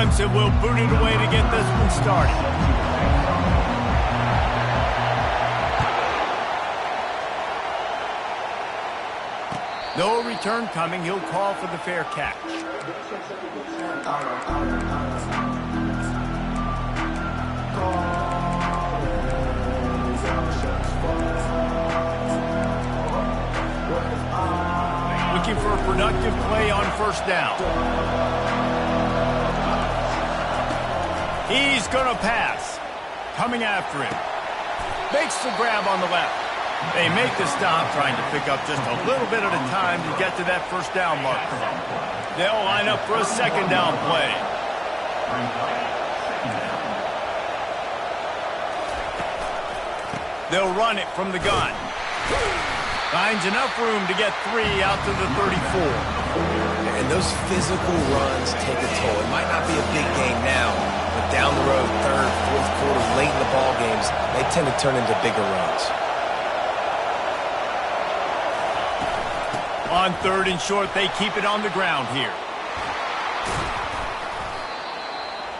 Clemson will boot it away to get this one started. No return coming. He'll call for the fair catch. Looking for a productive play on first down. He's going to pass. Coming after him. Makes the grab on the left. They make the stop, trying to pick up just a little bit at a time to get to that first down marker. They'll line up for a second down play. They'll run it from the gun. Finds enough room to get 3 out to the 34. And those physical runs take a toll. It might not be a big game now, but down the road, third, fourth quarter, late in the ball games, they tend to turn into bigger runs. On third and short, they keep it on the ground here.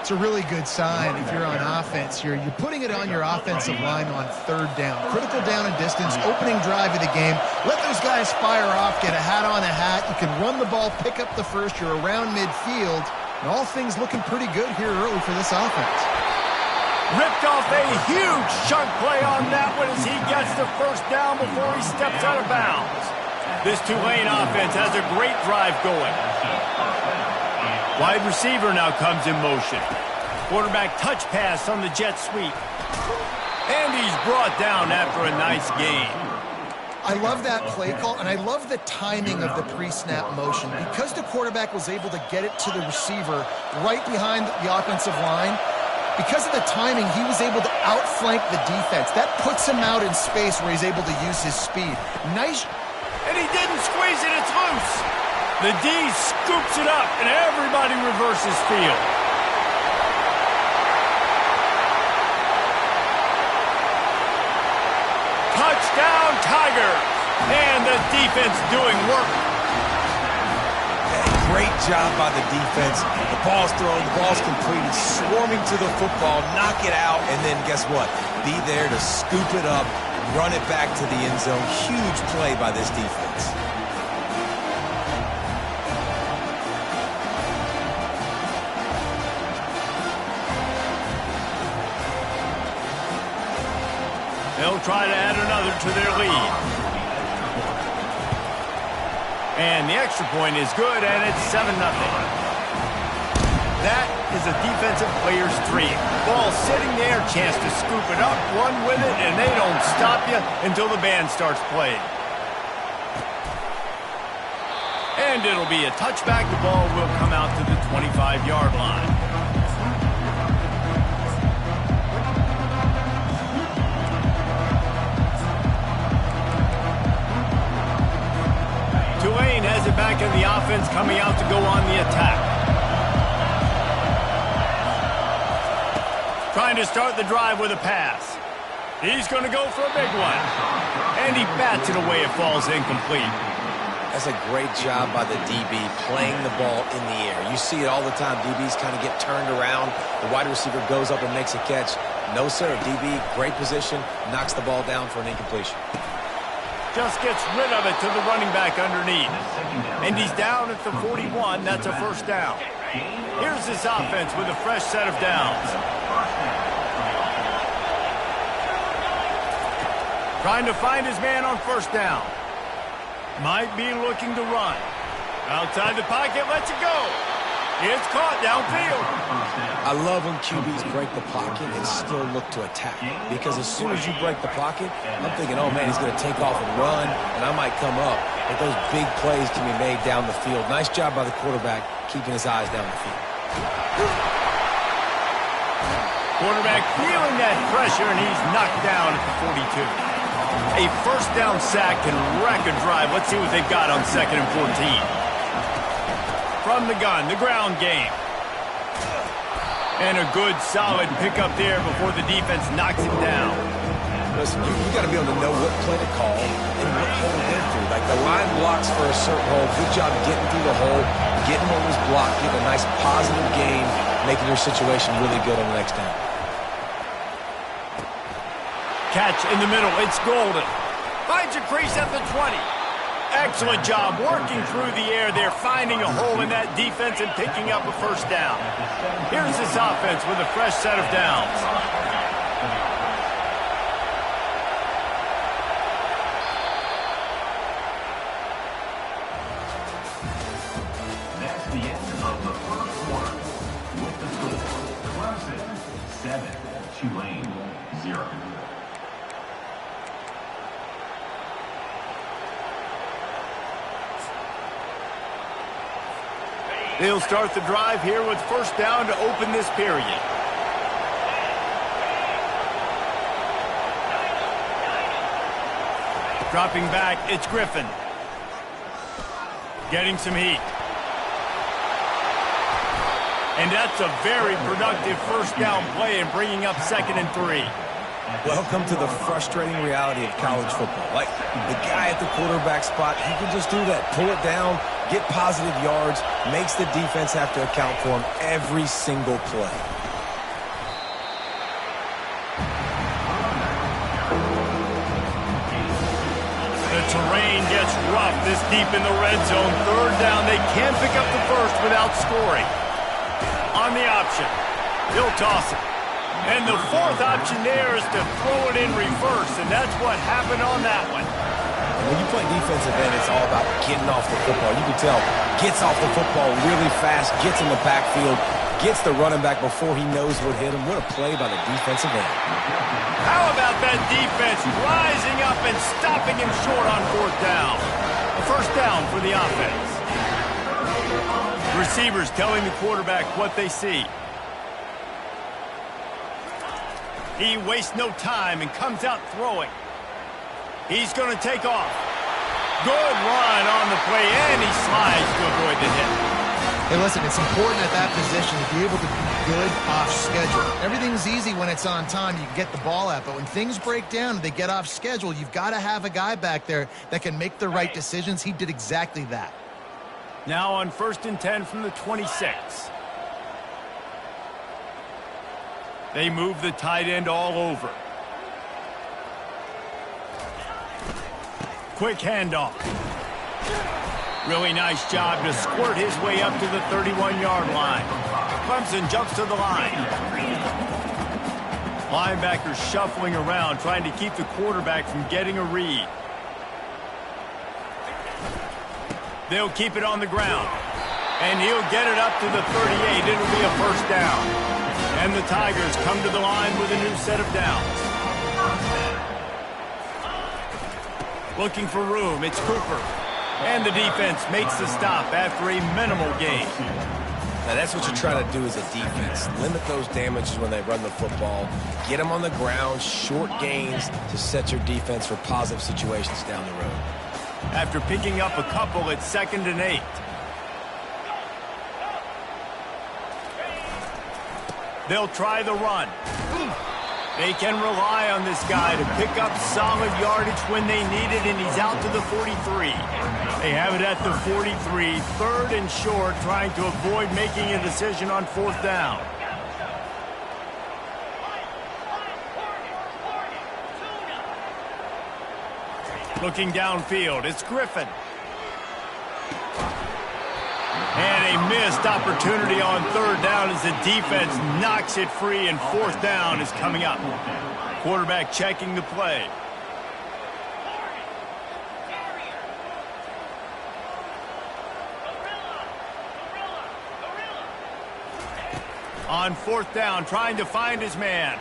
It's a really good sign if you're on offense here. You're putting it on your offensive line on third down. Critical down and distance, opening drive of the game. Let those guys fire off, get a hat on a hat. You can run the ball, pick up the first. You're around midfield. And all things looking pretty good here early for this offense. Ripped off a huge chunk play on that one as he gets the first down before he steps out of bounds. This Tulane offense has a great drive going. Wide receiver now comes in motion. Quarterback touch pass on the jet sweep. And he's brought down after a nice gain. I love that play call, and I love the timing of the pre-snap motion. Because the quarterback was able to get it to the receiver right behind the offensive line, because of the timing, he was able to outflank the defense. That puts him out in space where he's able to use his speed. Nice. And he didn't squeeze it, it's loose. The D scoops it up, and everybody reverses field. Touchdown, Tigers! And the defense doing work. Great job by the defense. The ball's thrown, the ball's completed, swarming to the football, knock it out, and then guess what? Be there to scoop it up, run it back to the end zone. Huge play by this defense. They'll try to add another to their lead. And the extra point is good, and it's 7-0. That is a defensive player's dream. Ball sitting there, chance to scoop it up, run with it, and they don't stop you until the band starts playing. And it'll be a touchback. The ball will come out to the 25-yard line. Tulane has it back in the offense, coming out to go on the attack. Trying to start the drive with a pass. He's going to go for a big one. And he bats it away. It falls incomplete. That's a great job by the DB playing the ball in the air. You see it all the time. DBs kind of get turned around. The wide receiver goes up and makes a catch. No, sir. DB, great position, knocks the ball down for an incompletion. Just gets rid of it to the running back underneath. And he's down at the 41. That's a first down. Here's this offense with a fresh set of downs. Trying to find his man on first down. Might be looking to run. Outside the pocket, lets it go. It's caught downfield. I love when QBs break the pocket and still look to attack. Because as soon as you break the pocket, I'm thinking, oh, man, he's going to take off and run, and I might come up. But those big plays can be made down the field. Nice job by the quarterback keeping his eyes down the field. Quarterback feeling that pressure, and he's knocked down at the 42. A first down sack can wreck a drive. Let's see what they've got on 2nd and 14. From the gun, the ground game. And a good, solid pickup there before the defense knocks him down. Listen, you got to be able to know what play to call and what hole to get through. Like the Find blocks for a certain hole. Good job getting through the hole, getting what was blocked, getting a nice positive gain, making your situation really good on the next down. Catch in the middle. It's Golden. Finds a crease at the 20. Excellent job working through the air there, finding a hole in that defense and picking up a first down. Here's this offense with a fresh set of downs. That's the end of the first quarter. With the score, Clemson 7, Tulane 0. They'll start the drive here with first down to open this period. Dropping back, it's Griffin. Getting some heat. And that's a very productive first down play and bringing up 2nd and 3. Welcome to the frustrating reality of college football. Like, the guy at the quarterback spot, he can just do that. Pull it down, get positive yards, makes the defense have to account for him every single play. The terrain gets rough this deep in the red zone. 3rd down, they can't pick up the first without scoring. On the option, he'll toss it. And the 4th option there is to throw it in reverse, and that's what happened on that one. When you play defensive end, it's all about getting off the football. You can tell, gets off the football really fast, gets in the backfield, gets the running back before he knows what hit him. What a play by the defensive end. How about that defense rising up and stopping him short on 4th down? A first down for the offense. Receivers telling the quarterback what they see. He wastes no time and comes out throwing. He's going to take off. Good run on the play, and he slides to avoid the hit. Hey, listen, it's important at that position to be able to be good off schedule. Everything's easy when it's on time. You can get the ball out, but when things break down and they get off schedule, you've got to have a guy back there that can make the right decisions. He did exactly that. Now on 1st and 10 from the 26. They move the tight end all over. Quick handoff. Really nice job to squirt his way up to the 31-yard line. Clemson jumps to the line. Linebackers shuffling around, trying to keep the quarterback from getting a read. They'll keep it on the ground. And he'll get it up to the 38. It'll be a first down. And the Tigers come to the line with a new set of downs. Looking for room, it's Cooper. And the defense makes the stop after a minimal gain. Now, that's what you're trying to do as a defense. Limit those damages when they run the football. Get them on the ground, short gains to set your defense for positive situations down the road. After picking up a couple, it's 2nd and 8. They'll try the run. They can rely on this guy to pick up solid yardage when they need it, and he's out to the 43. They have it at the 43, 3rd and short, trying to avoid making a decision on 4th down. Looking downfield, it's Griffin. And a missed opportunity on 3rd down as the defense knocks it free, and 4th down is coming up. Quarterback checking the play. On 4th down, trying to find his man.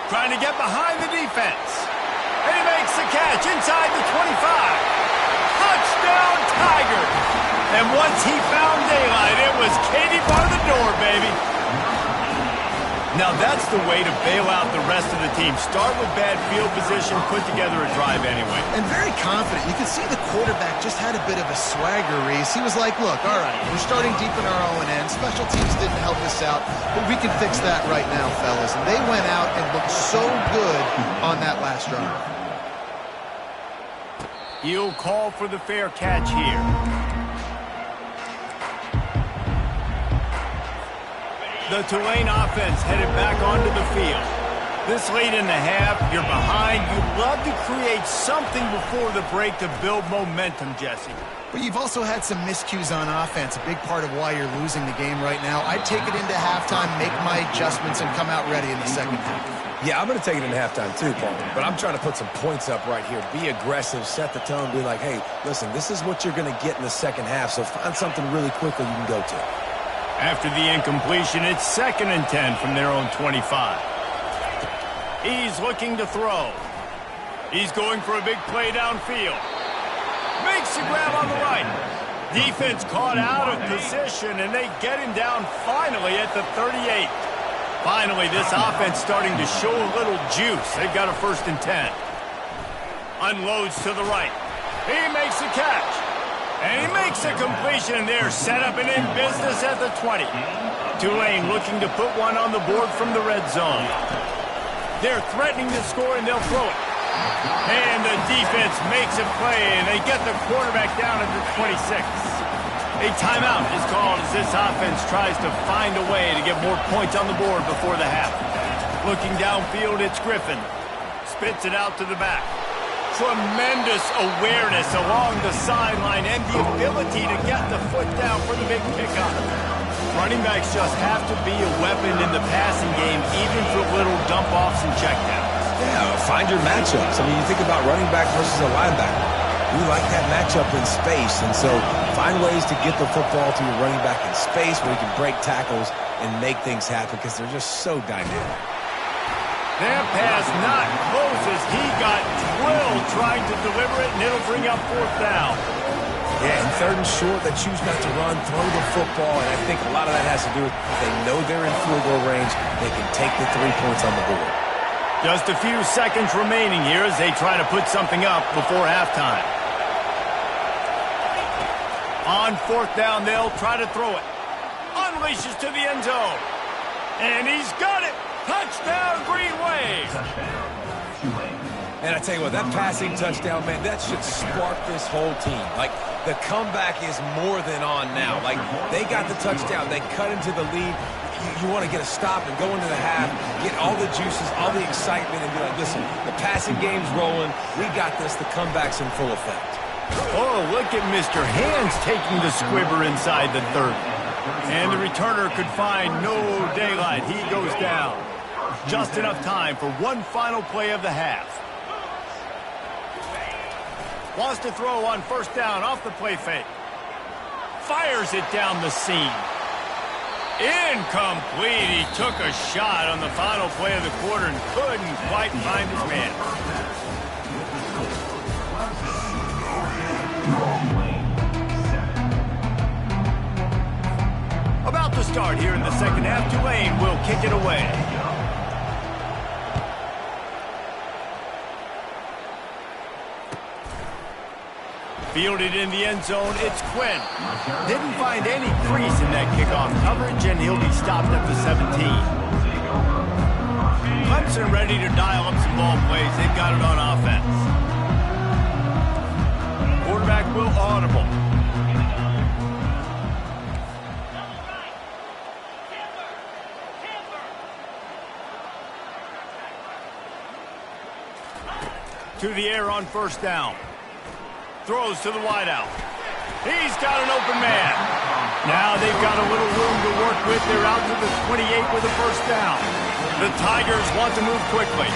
Trying to get behind the defense. And he makes the catch inside the 25. Touchdown, Tigers! And once he found daylight, it was Katie bar the door, baby. Now that's the way to bail out the rest of the team. Start with bad field position, put together a drive anyway. And very confident. You can see the quarterback just had a bit of a swagger, Reese. He was like, look, all right, we're starting deep in our own end. Special teams didn't help us out, but we can fix that right now, fellas. And they went out and looked so good on that last drive. He'll call for the fair catch here. The Tulane offense headed back onto the field. This late in the half, you're behind. You'd love to create something before the break to build momentum, Jesse. But you've also had some miscues on offense, a big part of why you're losing the game right now. I'd take it into halftime, make my adjustments, and come out ready in the second half. Yeah, I'm going to take it into halftime too, Paul. But I'm trying to put some points up right here. Be aggressive, set the tone, be like, hey, listen, this is what you're going to get in the second half, so find something really quickly you can go to. After the incompletion, it's 2nd and 10 from their own 25. He's looking to throw. He's going for a big play downfield. Makes the grab on the right. Defense caught out of position, and they get him down finally at the 38. Finally, this offense starting to show a little juice. They've got a 1st and 10. Unloads to the right. He makes the catch. And he makes a completion, and they're set up and in business at the 20. Tulane looking to put one on the board from the red zone. They're threatening to score, and they'll throw it. And the defense makes a play, and they get the quarterback down at the 26. A timeout is called as this offense tries to find a way to get more points on the board before the half. Looking downfield, it's Griffin. Spits it out to the back. Tremendous awareness along the sideline and the ability to get the foot down for the big pickup. Running backs just have to be a weapon in the passing game, even for little dump-offs and checkdowns. Yeah, find your matchups. I mean, you think about running back versus a linebacker. We like that matchup in space, and so find ways to get the football to your running back in space where you can break tackles and make things happen because they're just so dynamic. That pass not close as he got drilled trying to deliver it, and it'll bring up 4th down. Yeah, and 3rd and short, they choose not to run, throw the football, and I think a lot of that has to do with they know they're in field goal range, they can take the 3 points on the board. Just a few seconds remaining here as they try to put something up before halftime. On 4th down, they'll try to throw it. Unleashes to the end zone. And he's got it. Touchdown, Green Wave. And I tell you what, that passing touchdown, man, that should spark this whole team. Like, the comeback is more than on now. Like, they got the touchdown. They cut into the lead. You want to get a stop and go into the half, get all the juices, all the excitement, and be like, listen, the passing game's rolling. We got this. The comeback's in full effect. Oh, look at Mr. Hands taking the squibber inside the 30. And the returner could find no daylight. He goes down. Just enough time for one final play of the half. Wants to throw on 1st down off the play fake. Fires it down the seam. Incomplete. He took a shot on the final play of the quarter and couldn't quite find his man. About to start here in the second half, Tulane will kick it away. Fielded in the end zone, it's Quinn. Didn't find any crease in that kickoff coverage, and he'll be stopped at the 17. Clemson ready to dial up some ball plays. They've got it on offense. Quarterback will audible. To the air on 1st down. Throws to the wideout. He's got an open man. Now they've got a little room to work with. They're out to the 28 with a 1st down. The Tigers want to move quickly.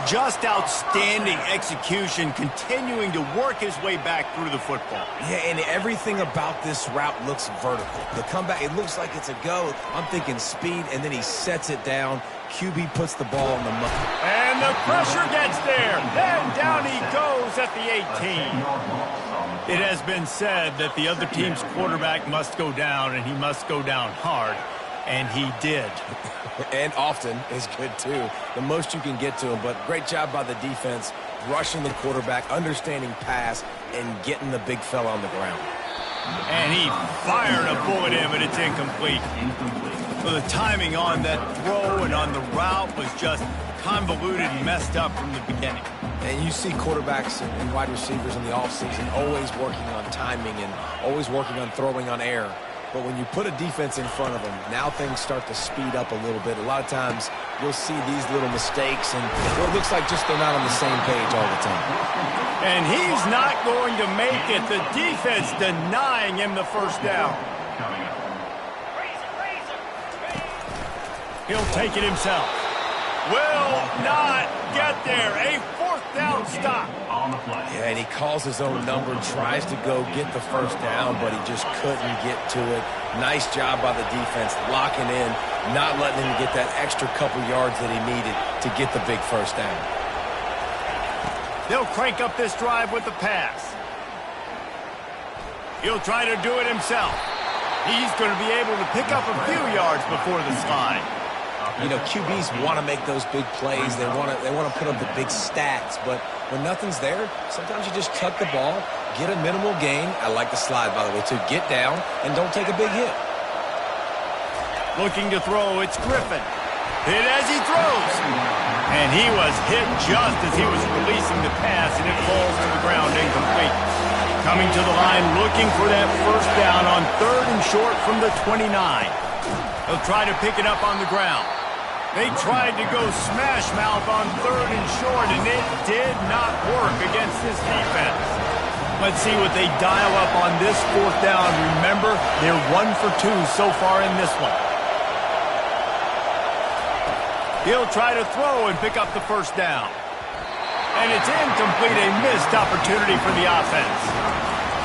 Just outstanding execution, continuing to work his way back through the football. Yeah, and everything about this route looks vertical. The comeback, it looks like it's a go. I'm thinking speed, and then he sets it down. QB puts the ball in the mud. And the pressure gets there. Then down he goes at the 18. It has been said that the other team's quarterback must go down, and he must go down hard. And he did. And often is good, too. The most you can get to him. But great job by the defense, rushing the quarterback, understanding pass, and getting the big fella on the ground. And he fired a bullet in, but it's incomplete. Well, the timing on that throw and on the route was just convoluted and messed up from the beginning. And you see quarterbacks and wide receivers in the offseason always working on timing and always working on throwing on air. But when you put a defense in front of them, now things start to speed up a little bit. A lot of times you'll see these little mistakes, and it looks like just they're not on the same page all the time. And he's not going to make it. The defense denying him the first down. He'll take it himself. Will not get there. A fourth down stop. Yeah, and he calls his own number, tries to go get the first down, but he just couldn't get to it. Nice job by the defense, locking in, not letting him get that extra couple yards that he needed to get the big first down. They'll crank up this drive with the pass. He'll try to do it himself. He's going to be able to pick up a few yards before the slide. You know, QBs want to make those big plays. They want to put up the big stats. But when nothing's there, sometimes you just tuck the ball, get a minimal gain. I like the slide, by the way, too. Get down and don't take a big hit. Looking to throw, it's Griffin. Hit as he throws. And he was hit just as he was releasing the pass, and it falls to the ground incomplete. Coming to the line, looking for that first down on 3rd and short from the 29. He'll try to pick it up on the ground. They tried to go smash mouth on 3rd and short, and it did not work against this defense. Let's see what they dial up on this 4th down. Remember, they're 1 for 2 so far in this one. He'll try to throw and pick up the first down. And it's incomplete, a missed opportunity for the offense.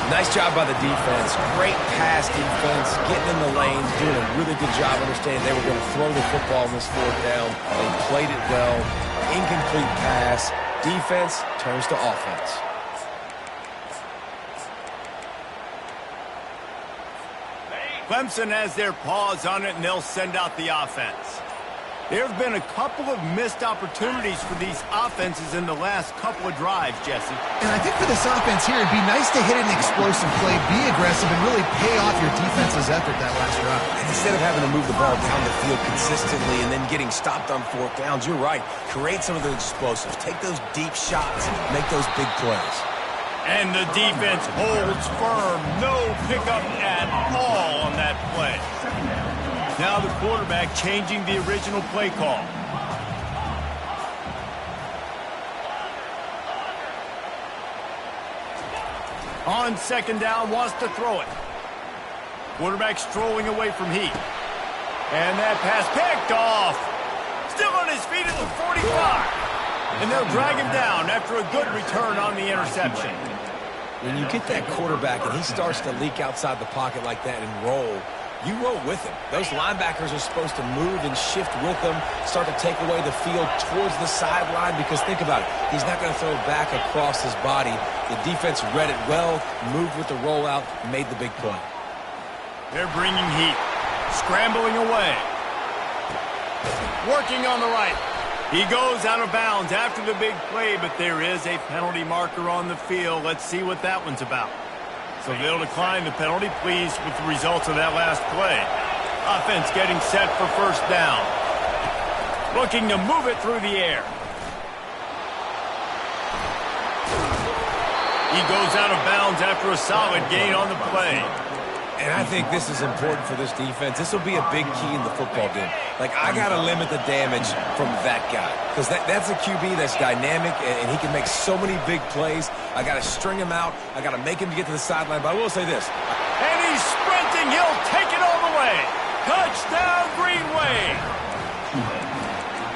Nice job by the defense. Great pass defense, getting in the lanes, doing a really good job understanding they were going to throw the football on this 4th down. They played it well. Incomplete pass. Defense turns to offense. Clemson has their paws on it, and they'll send out the offense. There have been a couple of missed opportunities for these offenses in the last couple of drives, Jesse. And I think for this offense here, it'd be nice to hit an explosive play, be aggressive, and really pay off your defense's effort that last drive. And instead of having to move the ball down the field consistently and then getting stopped on 4th downs, you're right. Create some of those explosives. Take those deep shots. Make those big plays. And the defense holds firm. No pickup at all on that play. Now the quarterback changing the original play call. On 2nd down, wants to throw it. Quarterback strolling away from heat. And that pass picked off. Still on his feet at the 45. And they'll drag him down after a good return on the interception. When you get that quarterback and he starts to leak outside the pocket like that and roll, you roll with him. Those linebackers are supposed to move and shift with him, start to take away the field towards the sideline, because think about it. He's not going to throw back across his body. The defense read it well, moved with the rollout, made the big play. They're bringing heat. Scrambling away. Working on the right. He goes out of bounds after the big play, but there is a penalty marker on the field. Let's see what that one's about. So they'll decline the penalty, pleased with the results of that last play. Offense getting set for first down. Looking to move it through the air. He goes out of bounds after a solid gain on the play. And I think this is important for this defense. This will be a big key in the football game. Like, I got to limit the damage from that guy, because that's a QB that's dynamic, and he can make so many big plays. I got to string him out. I got to make him get to the sideline. But I will say this. And he's sprinting. He'll take it all the way. Touchdown, Green Wave.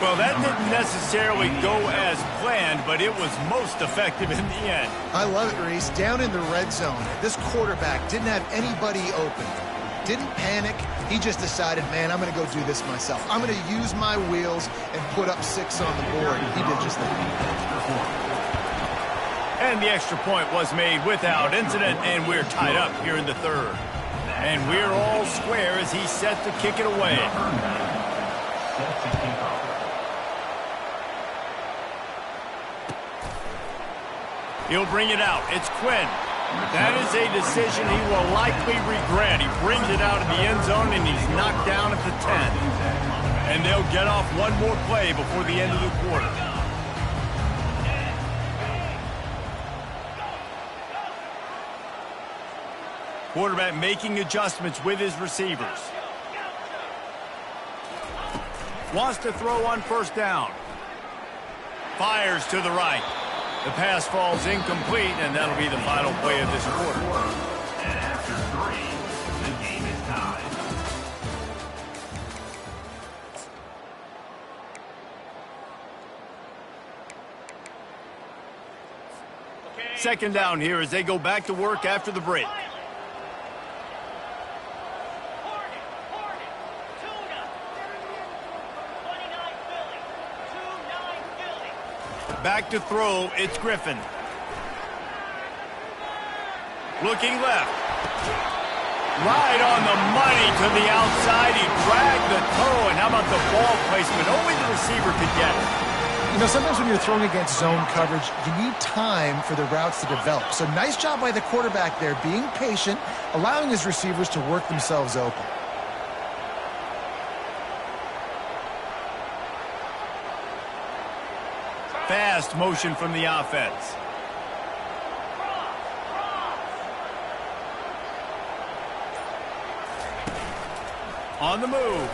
Well, that didn't necessarily go as planned, but it was most effective in the end. I love it, Reese. Down in the red zone, this quarterback didn't have anybody open. Didn't panic. He just decided, man, I'm going to go do this myself. I'm going to use my wheels and put up 6 on the board. He did just that. And the extra point was made without incident, and we're tied up here in the 3rd. And we're all square as he's set to kick it away. He'll bring it out. It's Quinn. That is a decision he will likely regret. He brings it out of the end zone, and he's knocked down at the 10. And they'll get off one more play before the end of the quarter. Quarterback making adjustments with his receivers. Wants to throw on first down. Fires to the right. The pass falls incomplete, and that'll be the final play of this quarter. And after 3, the game is tied. Second down here as they go back to work after the break. Back to throw, it's Griffin. Looking left. Right on the money to the outside. He dragged the toe, and how about the ball placement? Only the receiver could get it. You know, sometimes when you're throwing against zone coverage, you need time for the routes to develop. So nice job by the quarterback there, being patient, allowing his receivers to work themselves open. Fast motion from the offense. On the move.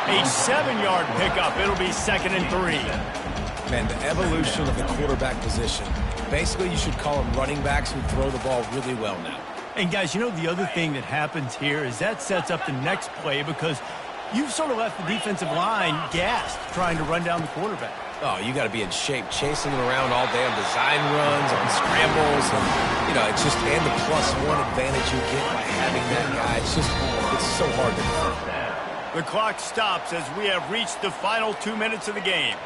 A 7-yard pickup. It'll be 2nd and 3. Man, the evolution of the quarterback position. Basically, you should call them running backs who throw the ball really well now. And guys, you know the other thing that happens here is that sets up the next play because you've sort of left the defensive line gassed trying to run down the quarterback. Oh, you got to be in shape, chasing him around all day on design runs, on scrambles, and, you know, it's just, and the +1 advantage you get by having that guy. It's so hard to defend. The clock stops as we have reached the final 2 minutes of the game.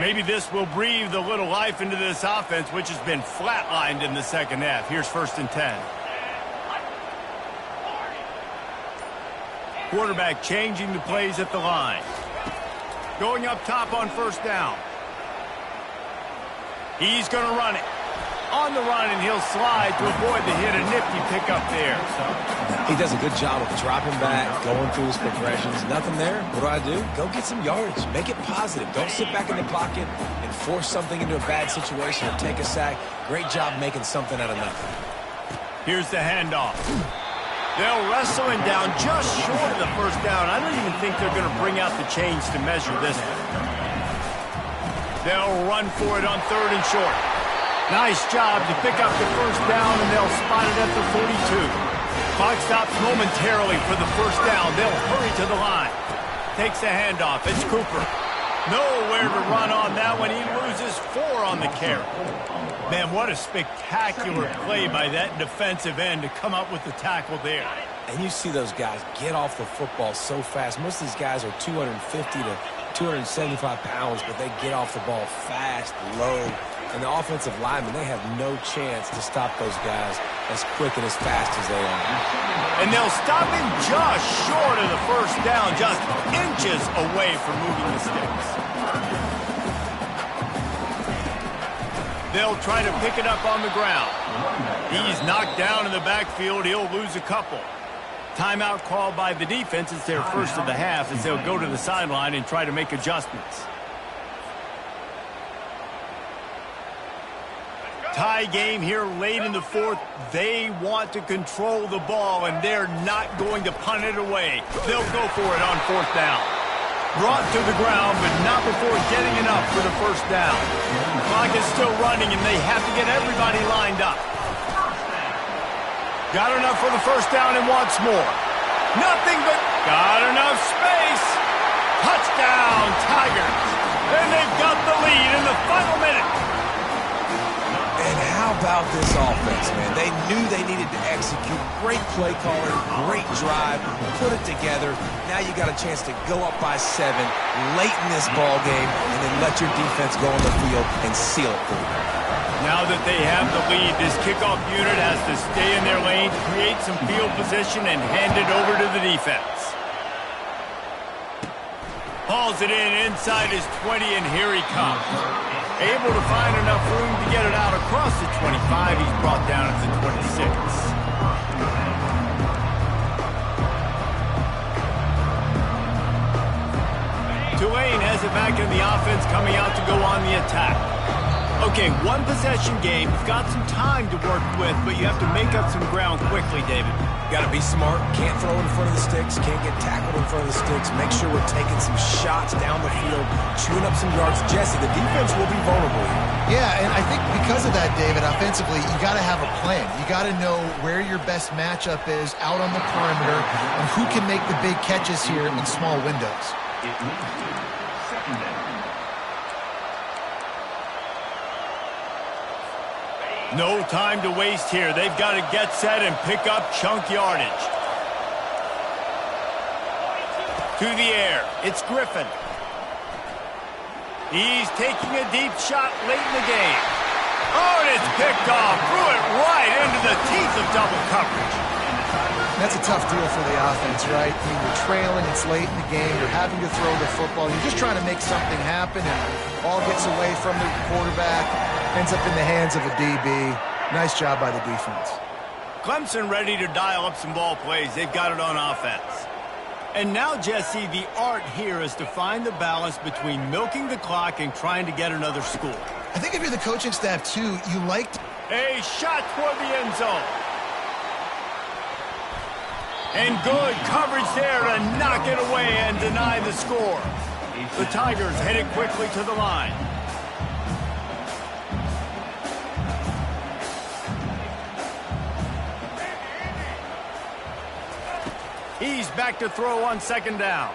Maybe this will breathe a little life into this offense, which has been flatlined in the second half. Here's 1st and 10. Quarterback changing the plays at the line. Going up top on first down. He's going to run it. On the run, and he'll slide to avoid the hit. A nifty pickup there. He does a good job of dropping back, going through his progressions. Nothing there. What do? Go get some yardage. Make it positive. Don't sit back in the pocket and force something into a bad situation or take a sack. Great job making something out of nothing. Here's the handoff. They'll wrestle him down just short of the first down. I don't even think they're going to bring out the chains to measure this one. They'll run for it on 3rd and short. Nice job to pick up the first down, and they'll spot it at the 42. Clock stops momentarily for the first down. They'll hurry to the line. Takes the handoff. It's Cooper. Nowhere to run on that one. He loses 4 on the carry. Man, what a spectacular play by that defensive end to come up with the tackle there. And you see those guys get off the football so fast. Most of these guys are 250 to 275 pounds, but they get off the ball fast, low. And the offensive linemen, they have no chance to stop those guys as quick and as fast as they are. And they'll stop him just short of the first down, just inches away from moving the sticks. They'll try to pick it up on the ground. He's knocked down in the backfield. He'll lose a couple. Timeout called by the defense. It's their first of the half as they'll go to the sideline and try to make adjustments. Tie game here late in the 4th. They want to control the ball, and they're not going to punt it away. They'll go for it on 4th down. Brought to the ground, but not before getting enough for the first down. The clock is still running, and they have to get everybody lined up. Got enough for the first down and wants more. Nothing but got enough space. Touchdown, Tigers. And they've got the lead in the final minute. And how about this offense, man? They knew they needed to execute. Great play calling, great drive, put it together. Now you got a chance to go up by 7 late in this ball game and then let your defense go on the field and seal it for you. Now that they have the lead, this kickoff unit has to stay in their lane, create some field position, and hand it over to the defense. Hauls it in inside his 20, and here he comes. Able to find enough room to get it out across the 25. He's brought down at the 26. Tulane has it back in the offense, coming out to go on the attack. Okay, one possession game. You've got some time to work with, but you have to make up some ground quickly, David. Got to be smart. Can't throw in front of the sticks. Can't get tackled in front of the sticks. Make sure we're taking some shots down the field, chewing up some yards. Jesse, the defense will be vulnerable here. Yeah, and I think because of that, David, offensively, you got to have a plan. You got to know where your best matchup is out on the perimeter and who can make the big catches here in small windows. No time to waste here. They've got to get set and pick up chunk yardage. To the air. It's Griffin. He's taking a deep shot late in the game. Oh, and it's picked off. Threw it right into the teeth of double coverage. That's a tough deal for the offense, right? I mean, you're trailing, it's late in the game, you're having to throw the football, you're just trying to make something happen, and all gets away from the quarterback, ends up in the hands of a DB. Nice job by the defense. Clemson ready to dial up some ball plays. They've got it on offense. And now, Jesse, the art here is to find the balance between milking the clock and trying to get another score. I think if you're the coaching staff, too, you liked a shot toward the end zone. And good coverage there to knock it away and deny the score. The Tigers headed quickly to the line. He's back to throw on second down.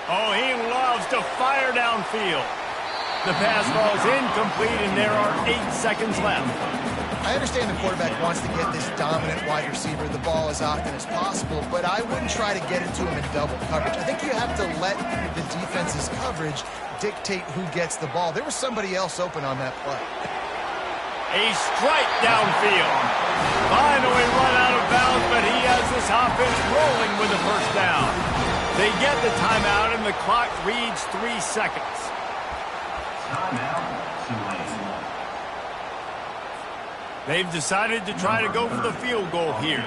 Oh, he loves to fire downfield. The pass falls incomplete, and there are 8 seconds left. I understand the quarterback wants to get this dominant wide receiver the ball as often as possible, but I wouldn't try to get it to him in double coverage. I think you have to let the defense's coverage dictate who gets the ball. There was somebody else open on that play. A strike downfield. Finally run out of bounds, but he has this offense rolling with the first down. They get the timeout, and the clock reads 3 seconds. They've decided to try to go for the field goal here.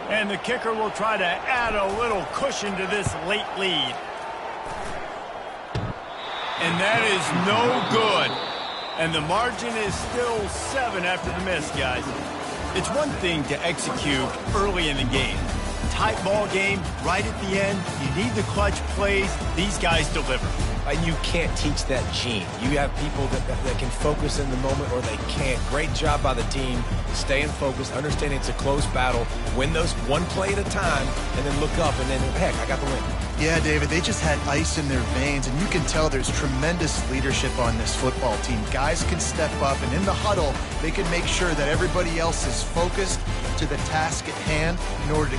And the kicker will try to add a little cushion to this late lead. And that is no good. And the margin is still 7 after the miss, guys. It's one thing to execute early in the game. Tight ball game, right at the end. You need the clutch plays. These guys deliver. You can't teach that gene. You have people that can focus in the moment or they can't. Great job by the team, staying focused, understanding it's a close battle, win those one play at a time, and then look up, and then, heck, I got the win. Yeah, David, they just had ice in their veins, and you can tell there's tremendous leadership on this football team. Guys can step up, and in the huddle, they can make sure that everybody else is focused to the task at hand in order to